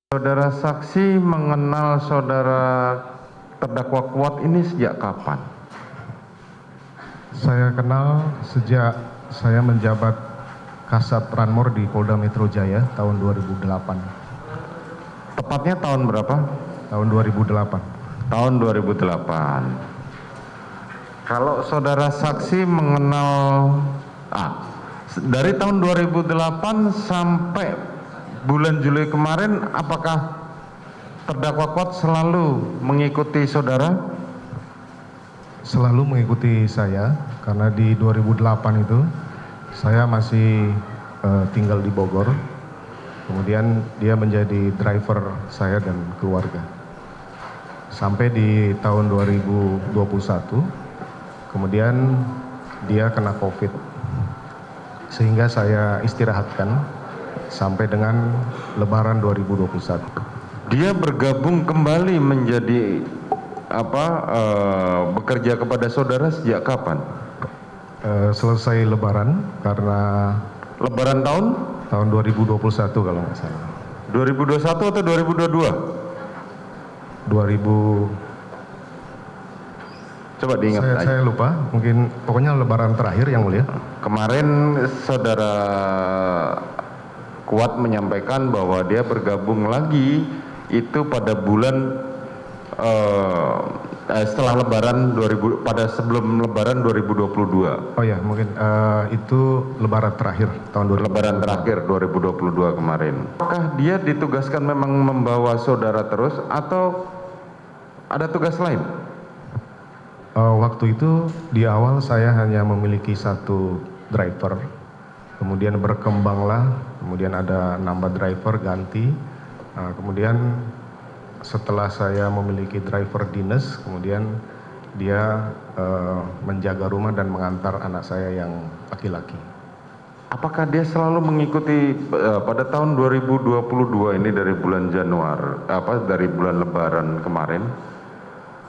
Saudara saksi mengenal saudara terdakwa Kuat ini sejak kapan? Saya kenal sejak saya menjabat Kasat Ranmor di Polda Metro Jaya tahun 2008. Tepatnya tahun berapa? Tahun 2008. Tahun 2008. Kalau saudara saksi mengenal dari tahun 2008 sampai bulan Juli kemarin, apakah terdakwa Kuat selalu mengikuti saudara? Selalu mengikuti saya karena di 2008 itu saya masih tinggal di Bogor. Kemudian dia menjadi driver saya dan keluarga. Sampai di tahun 2021, kemudian dia kena COVID. Sehingga saya istirahatkan sampai dengan Lebaran 2021. Dia bergabung kembali menjadi bekerja kepada saudara sejak kapan? Selesai Lebaran karena Lebaran tahun 2021 kalau nggak salah. 2021 atau 2022? 2000. Coba diingat aja. Saya lupa, mungkin pokoknya Lebaran terakhir yang mulia. Kemarin saudara Kuat menyampaikan bahwa dia bergabung lagi itu pada bulan setelah Lebaran sebelum Lebaran 2022. Oh ya, mungkin itu Lebaran terakhir tahun 2022. Lebaran terakhir 2022 kemarin. Apakah dia ditugaskan memang membawa saudara terus atau ada tugas lain? Waktu itu di awal saya hanya memiliki satu driver, kemudian berkembanglah, kemudian ada nambah driver ganti, kemudian setelah saya memiliki driver dinas, kemudian dia menjaga rumah dan mengantar anak saya yang laki-laki. Apakah dia selalu mengikuti pada tahun 2022 ini dari bulan Januari, dari bulan Lebaran kemarin?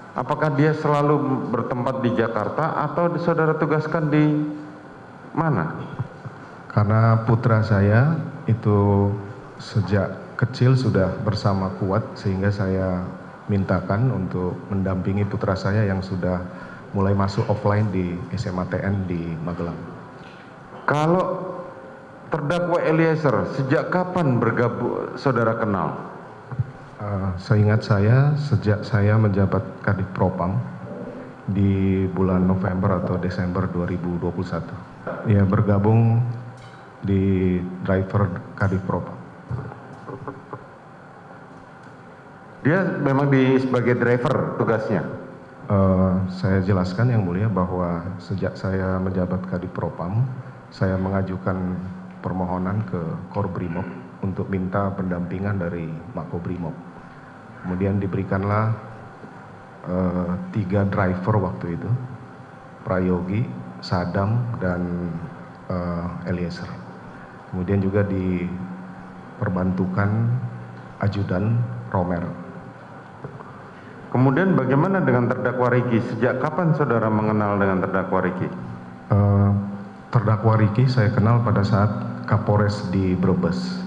Apakah dia selalu bertempat di Jakarta atau saudara tugaskan di mana? Karena putra saya itu sejak kecil sudah bersama Kuat, sehingga saya mintakan untuk mendampingi putra saya yang sudah mulai masuk offline di SMA TN di Magelang. Kalau terdakwa Eliezer, sejak kapan bergabung saudara kenal? Seingat saya sejak saya menjabat Kadif Propam di bulan November atau Desember 2021. Ya, bergabung di driver Kadif Propam. Dia memang sebagai driver tugasnya? Saya jelaskan yang mulia bahwa sejak saya menjabat Kadif Propam, saya mengajukan permohonan ke Korbrimob untuk minta pendampingan dari Makobrimob. Kemudian diberikanlah 3 driver waktu itu, Prayogi, Sadam, dan Eliezer. Kemudian juga diperbantukan ajudan Romer. Kemudian bagaimana dengan terdakwa Riki? Sejak kapan saudara mengenal dengan terdakwa Riki? Terdakwa Riki saya kenal pada saat Kapolres di Brebes.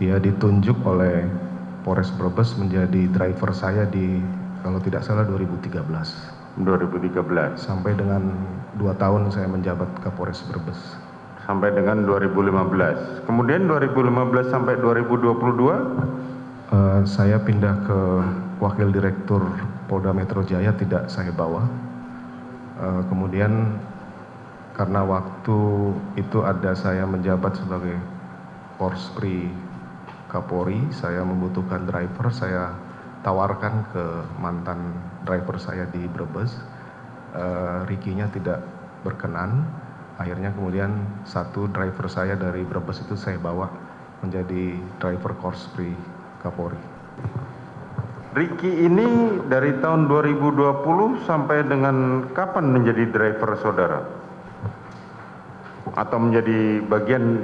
Dia ditunjuk oleh Polres Brebes menjadi driver saya di, kalau tidak salah, 2013. 2013. Sampai dengan 2 tahun saya menjabat Kapolres Brebes. Sampai dengan 2015. Kemudian 2015 sampai 2022? Saya pindah ke Wakil Direktur Polda Metro Jaya, tidak saya bawa. Kemudian karena waktu itu ada saya menjabat sebagai Korspri Kapolri, saya membutuhkan driver, saya tawarkan ke mantan driver saya di Brebes. Rikinya tidak berkenan. Akhirnya kemudian satu driver saya dari Brebes itu saya bawa menjadi driver Korspri Kapolri. Riki ini dari tahun 2020 sampai dengan kapan menjadi driver saudara? Atau menjadi bagian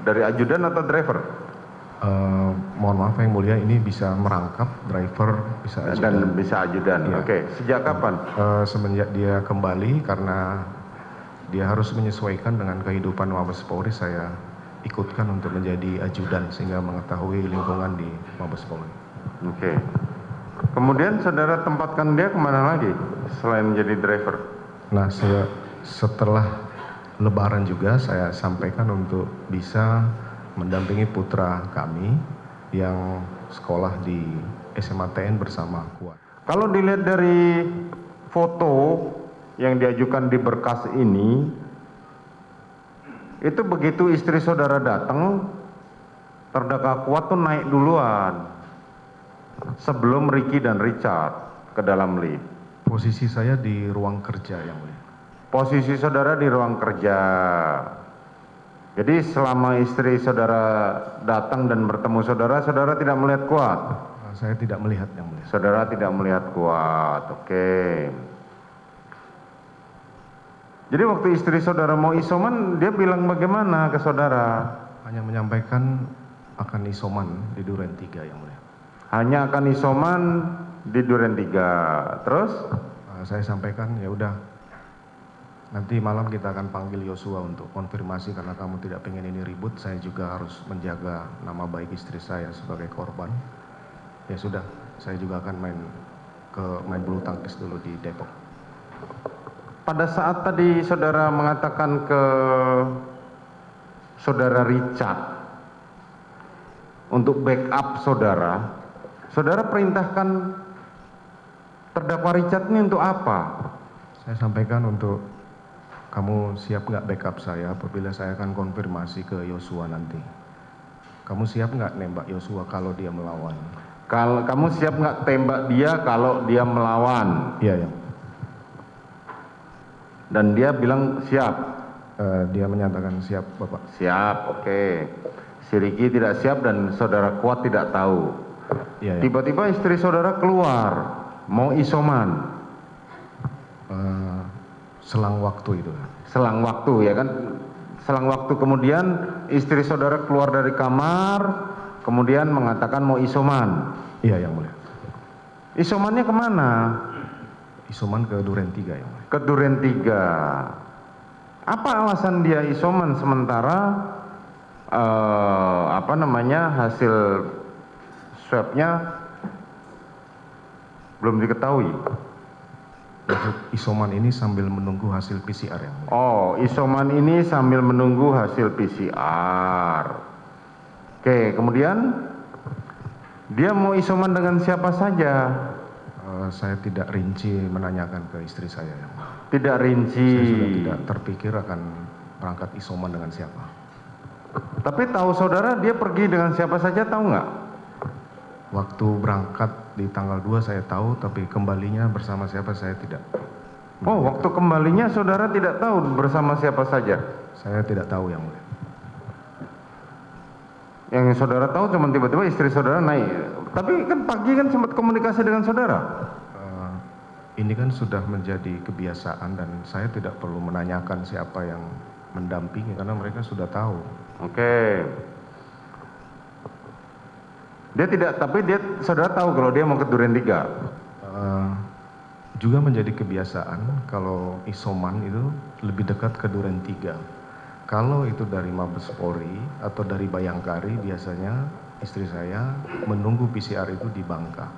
dari ajudan atau driver? Mohon maaf yang mulia, ini bisa merangkap driver, bisa ajudan. Dan bisa ajudan. Ya. Oke, sejak kapan? Semenjak dia kembali, karena dia harus menyesuaikan dengan kehidupan Mabes Polri, saya ikutkan untuk menjadi ajudan sehingga mengetahui lingkungan di Mabes Polri. Oke. Kemudian saudara tempatkan dia kemana lagi selain menjadi driver? Nah, setelah Lebaran juga saya sampaikan untuk bisa mendampingi putra kami yang sekolah di SMA TN bersama Kuat. Kalau dilihat dari foto yang diajukan di berkas ini, itu begitu istri saudara datang, terdakwa Kuat tuh naik duluan sebelum Ricky dan Richard ke dalam lift. Posisi saya di ruang kerja yang mulia. Posisi saudara di ruang kerja. Jadi selama istri saudara datang dan bertemu saudara, saudara tidak melihat Kuat? Saya tidak melihat yang mulia. Saudara tidak melihat Kuat, oke. Jadi waktu istri saudara mau isoman, dia bilang bagaimana ke saudara? Hanya menyampaikan akan isoman di Duren 3 yang mulia. Hanya akan isoman di Duren 3. Terus? Saya sampaikan, ya udah, nanti malam kita akan panggil Yosua untuk konfirmasi karena kamu tidak pengen ini ribut. Saya juga harus menjaga nama baik istri saya sebagai korban. Ya sudah, saya juga akan main bulu tangkis dulu di Depok. Pada saat tadi saudara mengatakan ke saudara Richard untuk backup saudara, saudara perintahkan terdakwa Richard ini untuk apa? Saya sampaikan untuk kamu siap nggak backup saya apabila saya akan konfirmasi ke Yosua nanti. Kamu siap nggak nembak Yosua kalau dia melawan? Kalau kamu siap nggak tembak dia kalau dia melawan? Iya, ya. Dan dia bilang siap. Dia menyatakan siap, Bapak. Siap, oke. Si Ricky tidak siap dan saudara Kuat tidak tahu. Iya, ya. Tiba-tiba istri saudara keluar, mau isoman. Selang waktu itu. Selang waktu ya kan? Selang waktu kemudian istri saudara keluar dari kamar, kemudian mengatakan mau isoman. Iya, yang mulia. Isomannya kemana? Isoman ke Duren 3 yang mulia. Ke Duren 3. Apa alasan dia isoman sementara hasil swabnya belum diketahui? Maksud isoman ini sambil menunggu hasil PCR yang mulia. Oh, isoman ini sambil menunggu hasil PCR. Oke, kemudian dia mau isoman dengan siapa saja? Saya tidak rinci menanyakan ke istri saya yang mulia. Tidak rinci. Saya sudah tidak terpikir akan berangkat isoman dengan siapa. Tapi tahu saudara dia pergi dengan siapa saja, tahu nggak? Waktu berangkat di tanggal 2 saya tahu, tapi kembalinya bersama siapa saya tidak. Oh, waktu kembalinya saudara tidak tahu bersama siapa saja? Saya tidak tahu yang mulia. Yang saudara tahu cuma tiba-tiba istri saudara naik. Tapi kan pagi kan sempat komunikasi dengan saudara. Ini kan sudah menjadi kebiasaan dan saya tidak perlu menanyakan siapa yang mendampingi karena mereka sudah tahu. Oke. Dia tidak, tapi saudara tahu kalau dia mau ke Duren 3. Juga menjadi kebiasaan kalau isoman itu lebih dekat ke Duren 3. Kalau itu dari Mabes Polri atau dari Bayangkari, biasanya istri saya menunggu PCR itu di Bangka.